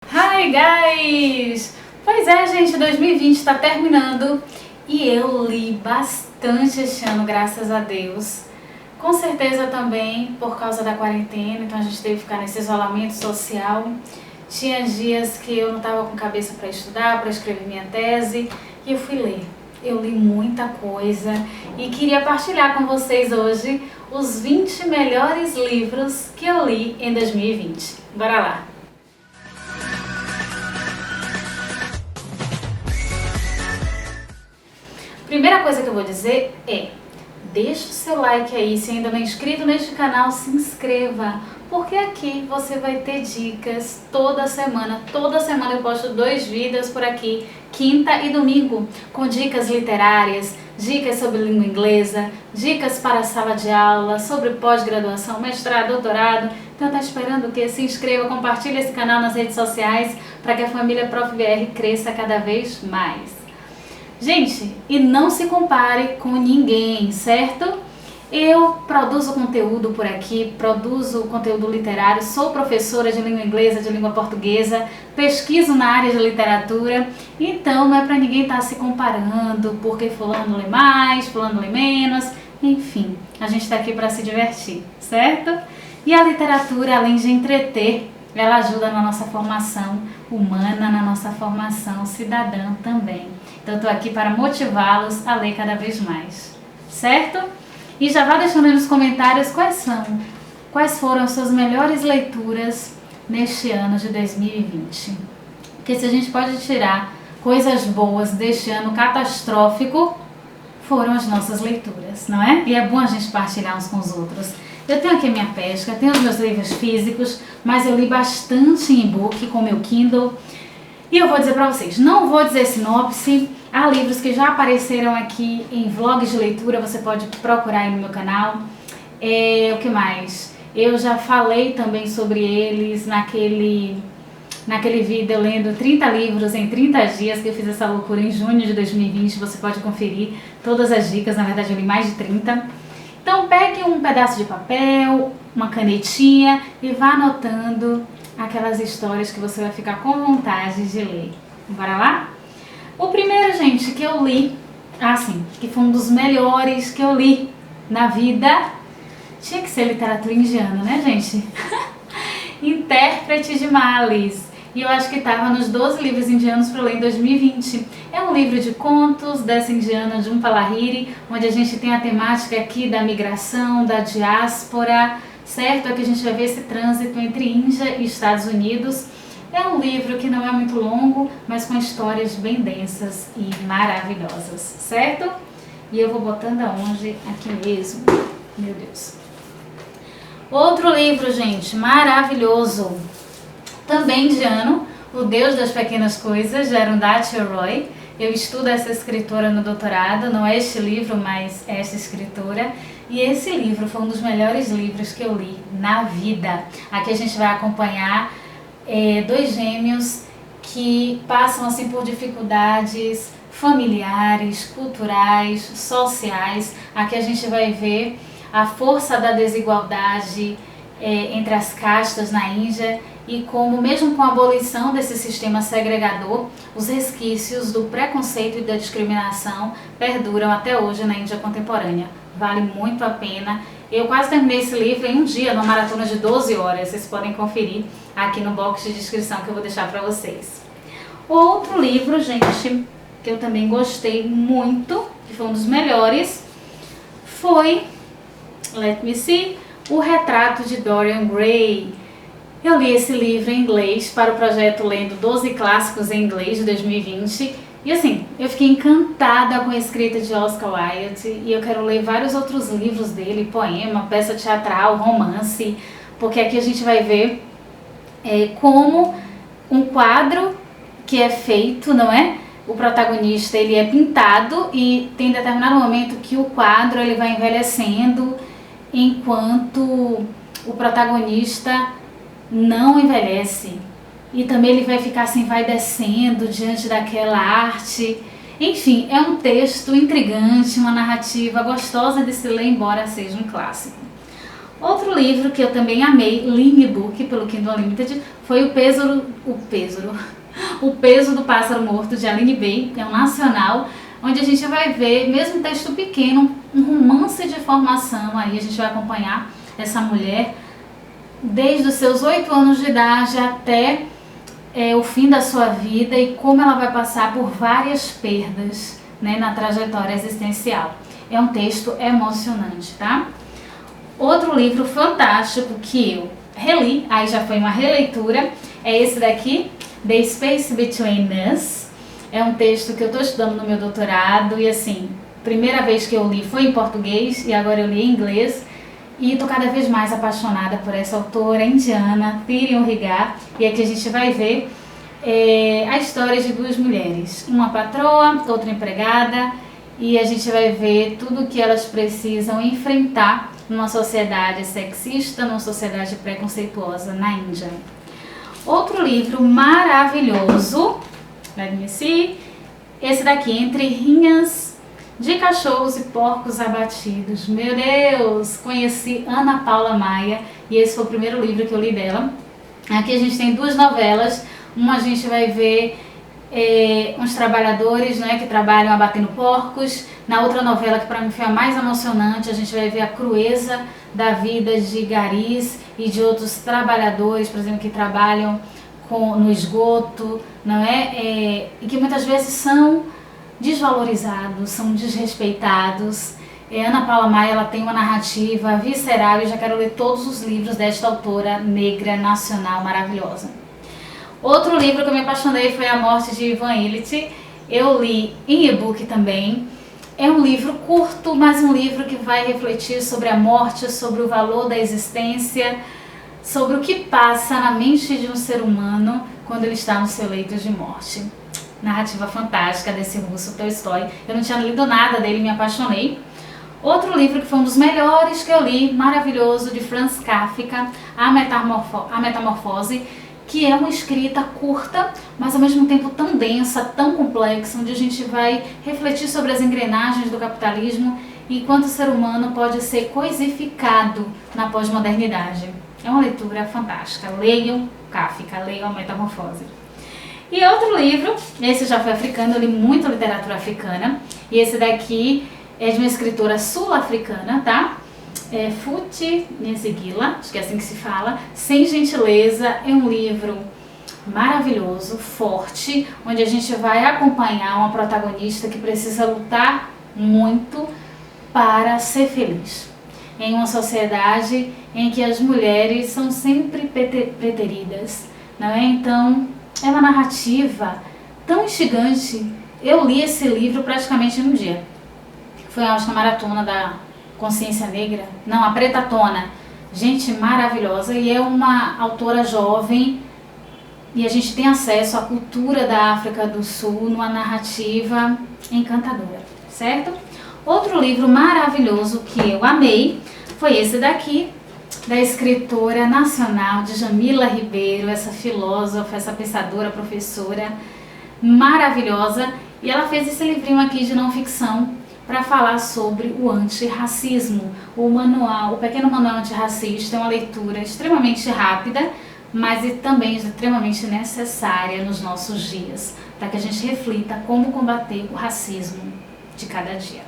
Hi guys! Pois é, gente, 2020 está terminando e eu li bastante este ano, graças a Deus. Com certeza também por causa da quarentena, então a gente teve que ficar nesse isolamento social. Tinha dias que eu não estava com cabeça para estudar, para escrever minha tese, e eu fui ler. Eu li muita coisa e queria partilhar com vocês hoje os 20 melhores livros que eu li em 2020. Bora lá! Primeira coisa que eu vou dizer é: deixa o seu like aí, se ainda não é inscrito neste canal, se inscreva, porque aqui você vai ter dicas toda semana. Toda semana eu posto 2 vídeos por aqui, quinta e domingo, com dicas literárias, dicas sobre língua inglesa, dicas para a sala de aula, sobre pós-graduação, mestrado, doutorado. Então tá esperando o quê? Se inscreva, compartilhe esse canal nas redes sociais para que a família Prof. BR cresça cada vez mais. Gente, e não se compare com ninguém, certo? Eu produzo conteúdo por aqui, produzo conteúdo literário, sou professora de língua inglesa, de língua portuguesa, pesquiso na área de literatura, então não é para ninguém estar se comparando, porque fulano lê mais, fulano lê menos, enfim, a gente está aqui para se divertir, certo? E a literatura, além de entreter, ela ajuda na nossa formação humana, na nossa formação cidadã também. Então eu estou aqui para motivá-los a ler cada vez mais, certo? E já vá deixando aí nos comentários quais foram as suas melhores leituras neste ano de 2020. Porque se a gente pode tirar coisas boas deste ano catastrófico, foram as nossas leituras, não é? E é bom a gente partilhar uns com os outros. Eu tenho aqui a minha pesca, tenho os meus livros físicos, mas eu li bastante em e-book com o meu Kindle. E eu vou dizer pra vocês, não vou dizer sinopse, há livros que já apareceram aqui em vlogs de leitura, você pode procurar aí no meu canal. O que mais? Eu já falei também sobre eles naquele vídeo lendo 30 livros em 30 dias, que eu fiz essa loucura em junho de 2020, você pode conferir todas as dicas, na verdade eu li mais de 30. Então pegue um pedaço de papel, uma canetinha e vá anotando aquelas histórias que você vai ficar com vontade de ler. Bora lá? O primeiro, gente, que eu li, que foi um dos melhores que eu li na vida, tinha que ser literatura indiana, né, gente? Intérprete de Males. E eu acho que estava nos 12 livros indianos para ler em 2020. É um livro de contos dessa indiana Jhumpa Lahiri, onde a gente tem a temática aqui da migração, da diáspora, certo? Aqui a gente vai ver esse trânsito entre Índia e Estados Unidos. É um livro que não é muito longo, mas com histórias bem densas e maravilhosas, certo? E eu vou botando aonde? Aqui mesmo. Meu Deus. Outro livro, gente, maravilhoso. Também indiano, O Deus das Pequenas Coisas, de Arundhati Roy. Eu estudo essa escritora no doutorado, não é este livro, mas é essa escritora. E esse livro foi um dos melhores livros que eu li na vida. Aqui a gente vai acompanhar 2 gêmeos que passam assim por dificuldades familiares, culturais, sociais. Aqui a gente vai ver a força da desigualdade entre as castas na Índia e como, mesmo com a abolição desse sistema segregador, os resquícios do preconceito e da discriminação perduram até hoje na Índia contemporânea. Vale muito a pena. Eu quase terminei esse livro em um dia, numa maratona de 12 horas. Vocês podem conferir aqui no box de descrição que eu vou deixar para vocês. Outro livro, gente, que eu também gostei muito, que foi um dos melhores, foi, let me see, O Retrato de Dorian Gray. Eu li esse livro em inglês para o projeto Lendo 12 Clássicos em Inglês de 2020 e assim, eu fiquei encantada com a escrita de Oscar Wilde e eu quero ler vários outros livros dele, poema, peça teatral, romance, porque aqui a gente vai ver como um quadro que é feito, não é? O protagonista ele é pintado e tem determinado momento que o quadro ele vai envelhecendo enquanto o protagonista não envelhece. E também ele vai ficar assim, vai descendo diante daquela arte. Enfim, é um texto intrigante, uma narrativa gostosa de se ler, embora seja um clássico. Outro livro que eu também amei, li em e-book pelo Kindle Unlimited, foi O Peso do Pássaro Morto, de Aline Bay, é um nacional, onde a gente vai ver, mesmo texto pequeno, um romance de formação. Aí a gente vai acompanhar essa mulher desde os seus 8 anos de idade até o fim da sua vida e como ela vai passar por várias perdas, né, na trajetória existencial. É um texto emocionante, tá? Outro livro fantástico que eu reli, aí já foi uma releitura, é esse daqui, The Space Between Us. É um texto que eu estou estudando no meu doutorado e assim, primeira vez que eu li foi em português e agora eu li em inglês. E estou cada vez mais apaixonada por essa autora indiana, Tirion Rigar, e aqui a gente vai ver a história de 2 mulheres, uma patroa, outra empregada, e a gente vai ver tudo o que elas precisam enfrentar numa sociedade sexista, numa sociedade preconceituosa na Índia. Outro livro maravilhoso, let me see, esse daqui, Entre Rinhas de Cachorros e Porcos Abatidos. Meu Deus! Conheci Ana Paula Maia e esse foi o primeiro livro que eu li dela. Aqui a gente tem 2 novelas. Uma a gente vai ver uns trabalhadores, né, que trabalham abatendo porcos. Na outra novela, que para mim foi a mais emocionante, a gente vai ver a crueza da vida de garis e de outros trabalhadores, por exemplo, que trabalham no esgoto, não é? E que muitas vezes são desvalorizados, são desrespeitados. Ana Paula Maia, ela tem uma narrativa visceral e eu já quero ler todos os livros desta autora negra nacional maravilhosa. Outro livro que eu me apaixonei foi A Morte de Ivan Illich. Eu li em e-book também. É um livro curto, mas um livro que vai refletir sobre a morte, sobre o valor da existência, sobre o que passa na mente de um ser humano quando ele está no seu leito de morte. Narrativa fantástica desse russo Tolstói. Eu não tinha lido nada dele, me apaixonei. Outro livro que foi um dos melhores que eu li, maravilhoso, de Franz Kafka, A Metamorfose, que é uma escrita curta, mas ao mesmo tempo tão densa, tão complexa, onde a gente vai refletir sobre as engrenagens do capitalismo e quanto o ser humano pode ser coisificado na pós-modernidade. É uma leitura fantástica. Leiam Kafka, leiam A Metamorfose. E outro livro, esse já foi africano, eu li muita literatura africana, e esse daqui é de uma escritora sul-africana, tá? Futhi Nzigila, acho que é assim que se fala, Sem Gentileza. É um livro maravilhoso, forte, onde a gente vai acompanhar uma protagonista que precisa lutar muito para ser feliz. Em uma sociedade em que as mulheres são sempre preteridas, não é? Então, é uma narrativa tão instigante. Eu li esse livro praticamente num dia. Foi, acho que, a maratona da Consciência Negra. Não, a Pretatona. Gente, maravilhosa. E é uma autora jovem. E a gente tem acesso à cultura da África do Sul numa narrativa encantadora, certo? Outro livro maravilhoso que eu amei foi esse daqui, da escritora nacional Djamila Ribeiro, essa filósofa, essa pensadora, professora maravilhosa. E ela fez esse livrinho aqui de não ficção para falar sobre o antirracismo. O Pequeno Manual Antirracista é uma leitura extremamente rápida, mas também extremamente necessária nos nossos dias, para que a gente reflita como combater o racismo de cada dia.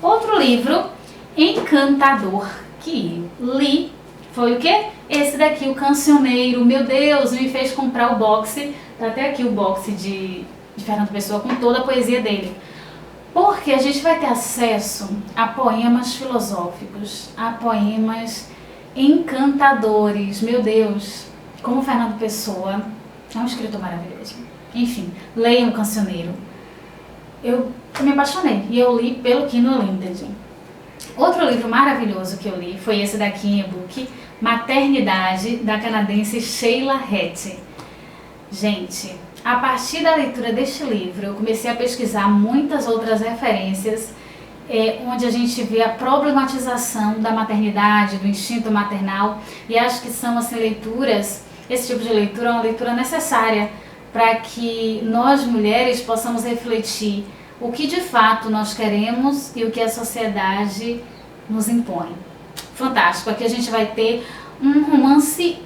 Outro livro encantador que li foi o quê? Esse daqui, O Cancioneiro. Meu Deus, me fez comprar o boxe. Tá até aqui o boxe de Fernando Pessoa com toda a poesia dele. Porque a gente vai ter acesso a poemas filosóficos, a poemas encantadores. Meu Deus, como Fernando Pessoa é um escritor maravilhoso. Enfim, leiam O Cancioneiro. Eu me apaixonei e eu li pelo Kindle Unlimited. Outro livro maravilhoso que eu li foi esse daqui em e-book, Maternidade, da canadense Sheila Heti. Gente, a partir da leitura deste livro, eu comecei a pesquisar muitas outras referências, onde a gente vê a problematização da maternidade, do instinto maternal, e acho que são assim, leituras, esse tipo de leitura é uma leitura necessária para que nós mulheres possamos refletir o que de fato nós queremos e o que a sociedade nos impõe. Fantástico, aqui a gente vai ter um romance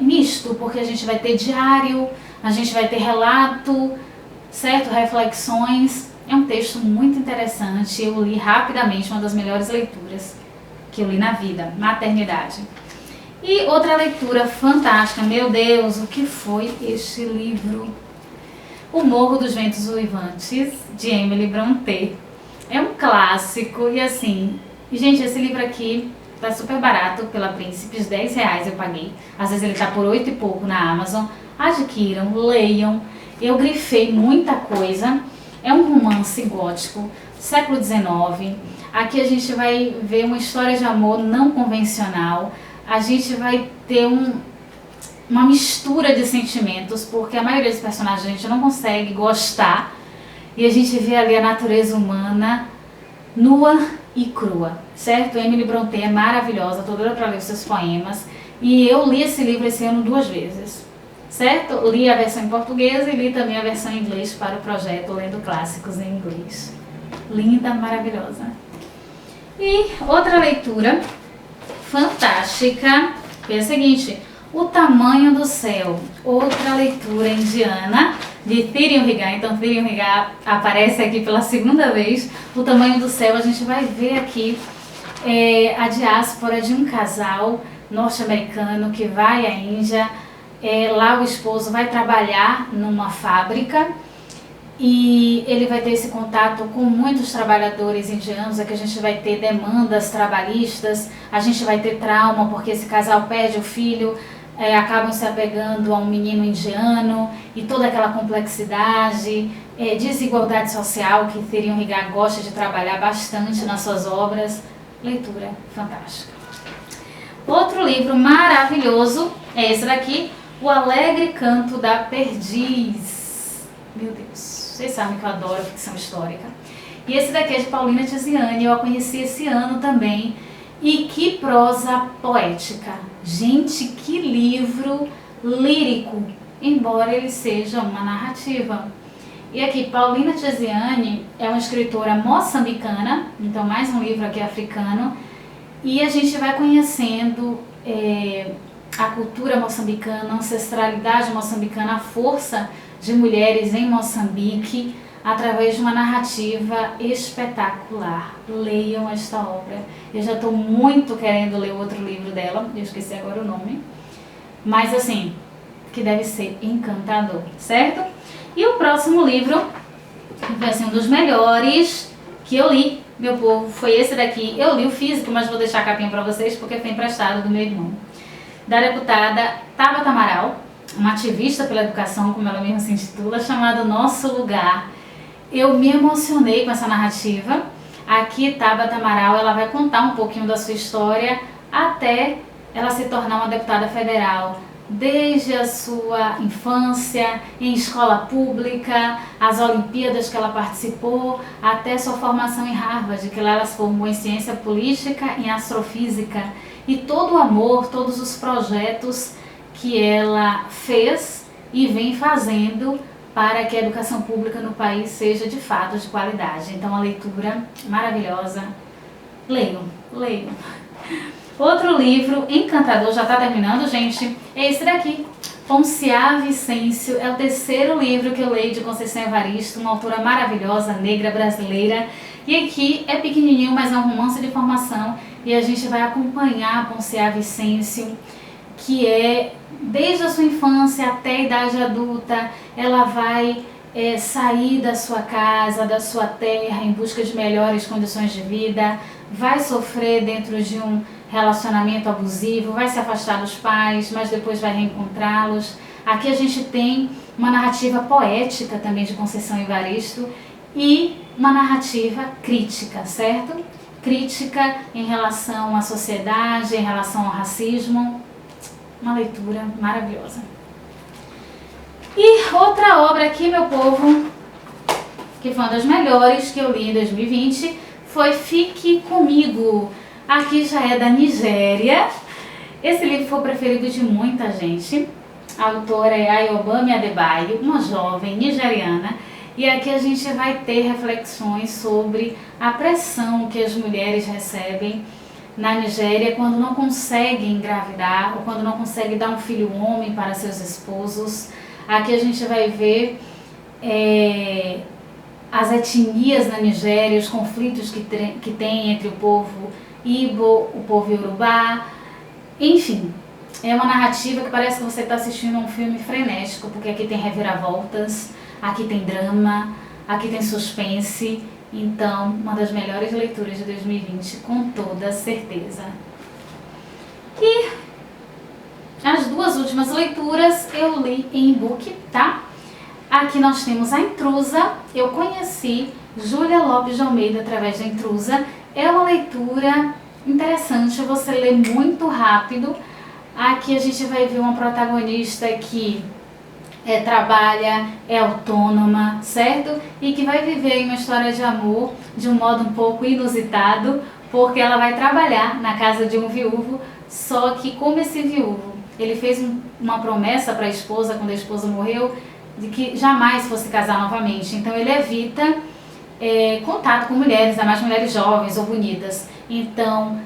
misto, porque a gente vai ter diário, a gente vai ter relato, certo? Reflexões. É um texto muito interessante, eu li rapidamente, uma das melhores leituras que eu li na vida, Maternidade. E outra leitura fantástica, meu Deus, o que foi este livro? O Morro dos Ventos Uivantes, de Emily Brontë. É um clássico e assim, gente, esse livro aqui tá super barato pela Príncipes, R$10 eu paguei. Às vezes ele tá por 8 e pouco na Amazon. Adquiram, leiam. Eu grifei muita coisa. É um romance gótico, século XIX. Aqui a gente vai ver uma história de amor não convencional. A gente vai ter uma mistura de sentimentos, porque a maioria dos personagens a gente não consegue gostar. E a gente vê ali a natureza humana nua e crua, certo? Emily Brontë é maravilhosa, tô doida para ler os seus poemas. E eu li esse livro esse ano 2 vezes, certo? Li a versão em português e li também a versão em inglês para o projeto Lendo Clássicos em Inglês. Linda, maravilhosa. E outra leitura fantástica foi a seguinte: O Tamanho do Céu, outra leitura indiana de Thirion Rigar. Então Thirion Rigar aparece aqui pela segunda vez. O Tamanho do Céu, a gente vai ver aqui a diáspora de um casal norte-americano que vai à Índia. Lá o esposo vai trabalhar numa fábrica e ele vai ter esse contato com muitos trabalhadores indianos. Aqui a gente vai ter demandas trabalhistas, a gente vai ter trauma porque esse casal perde o filho, acabam se apegando a um menino indiano e toda aquela complexidade, desigualdade social que Thirion Rigar gosta de trabalhar bastante nas suas obras. Leitura fantástica. Outro livro maravilhoso é esse daqui, O Alegre Canto da Perdiz. Meu Deus, vocês sabem que eu adoro ficção histórica. E esse daqui é de Paulina Tiziane, eu a conheci esse ano também. E que prosa poética. Gente, que livro lírico, embora ele seja uma narrativa. E aqui, Paulina Tiziane é uma escritora moçambicana, então mais um livro aqui africano. E a gente vai conhecendo a cultura moçambicana, a ancestralidade moçambicana, a força de mulheres em Moçambique, através de uma narrativa espetacular. Leiam esta obra. Eu já estou muito querendo ler outro livro dela, eu esqueci agora o nome, mas assim, que deve ser encantador, certo? E o próximo livro, que vai ser um dos melhores que eu li, meu povo, foi esse daqui. Eu li o físico, mas vou deixar a capinha para vocês porque foi emprestado do meu irmão. Da deputada Tabata Amaral, uma ativista pela educação, como ela mesma se intitula, chamado Nosso Lugar. Eu me emocionei com essa narrativa. Aqui, Tabata Amaral, ela vai contar um pouquinho da sua história até ela se tornar uma deputada federal. Desde a sua infância, em escola pública, as Olimpíadas que ela participou, até sua formação em Harvard, que lá ela se formou em ciência política e em astrofísica. E todo o amor, todos os projetos que ela fez e vem fazendo para que a educação pública no país seja de fato de qualidade. Então, uma leitura maravilhosa. Leiam, leiam. Outro livro encantador, já está terminando, gente, é esse daqui. Ponciá Vicêncio, é o terceiro livro que eu leio de Conceição Evaristo, uma autora maravilhosa, negra, brasileira. E aqui é pequenininho, mas é um romance de formação e a gente vai acompanhar Ponciá Vicêncio, que desde a sua infância até a idade adulta, ela vai sair da sua casa, da sua terra, em busca de melhores condições de vida, vai sofrer dentro de um relacionamento abusivo, vai se afastar dos pais, mas depois vai reencontrá-los. Aqui a gente tem uma narrativa poética também de Conceição Evaristo e uma narrativa crítica, certo? Crítica em relação à sociedade, em relação ao racismo. Uma leitura maravilhosa. E outra obra aqui, meu povo, que foi uma das melhores que eu li em 2020, foi Fique Comigo. Aqui já é da Nigéria. Esse livro foi o preferido de muita gente. A autora é Ayobami Adebayo, uma jovem nigeriana. E aqui a gente vai ter reflexões sobre a pressão que as mulheres recebem na Nigéria quando não conseguem engravidar ou quando não conseguem dar um filho homem para seus esposos. Aqui a gente vai ver as etnias na Nigéria, os conflitos que tem entre o povo Igbo, o povo Yorubá, enfim. É uma narrativa que parece que você está assistindo um filme frenético, porque aqui tem reviravoltas, aqui tem drama, aqui tem suspense. Então, uma das melhores leituras de 2020, com toda certeza. E as duas últimas leituras eu li em e-book, tá? Aqui nós temos A Intrusa. Eu conheci Júlia Lopes de Almeida através da Intrusa. É uma leitura interessante, você lê muito rápido. Aqui a gente vai ver uma protagonista que trabalha, é autônoma, certo? E que vai viver uma história de amor de um modo um pouco inusitado, porque ela vai trabalhar na casa de um viúvo, só que como esse viúvo, ele fez uma promessa para a esposa quando a esposa morreu, de que jamais fosse casar novamente. Então ele evita contato com mulheres, ainda mais mulheres jovens ou bonitas. Então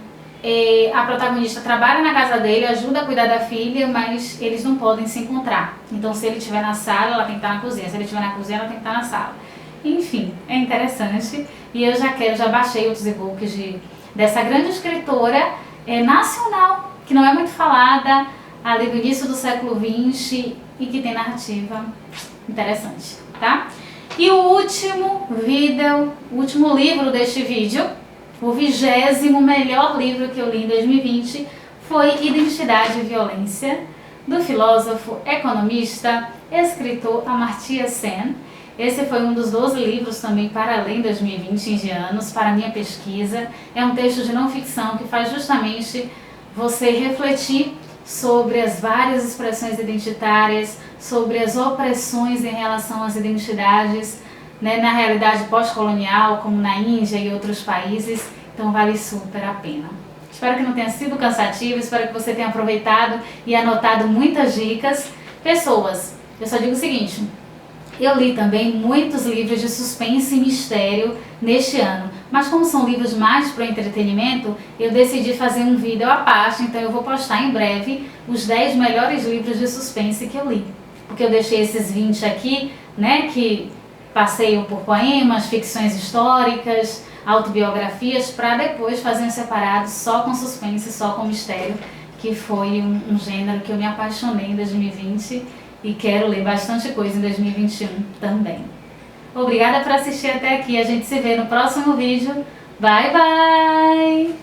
a protagonista trabalha na casa dele, ajuda a cuidar da filha, mas eles não podem se encontrar. Então se ele estiver na sala, ela tem que estar na cozinha. Se ele estiver na cozinha, ela tem que estar na sala. Enfim, é interessante. E eu já baixei outros e-books dessa grande escritora nacional, que não é muito falada, ali do início do século XX, e que tem narrativa interessante, tá? E o último livro deste vídeo, o 20º melhor livro que eu li em 2020 foi Identidade e Violência, do filósofo, economista, escritor Amartya Sen. Esse foi um dos 12 livros também para ler em 2020 indianos, para minha pesquisa. É um texto de não ficção que faz justamente você refletir sobre as várias expressões identitárias, sobre as opressões em relação às identidades, né, na realidade pós-colonial, como na Índia e outros países. Então vale super a pena. Espero que não tenha sido cansativo, espero que você tenha aproveitado e anotado muitas dicas. Pessoas, eu só digo o seguinte, eu li também muitos livros de suspense e mistério neste ano, mas como são livros mais para o entretenimento, eu decidi fazer um vídeo à parte, então eu vou postar em breve os 10 melhores livros de suspense que eu li. Porque eu deixei esses 20 aqui, né, que passeiam por poemas, ficções históricas, autobiografias, para depois fazer um separado só com suspense, só com mistério, que foi um gênero que eu me apaixonei em 2020 e quero ler bastante coisa em 2021 também. Obrigada por assistir até aqui, a gente se vê no próximo vídeo. Bye, bye!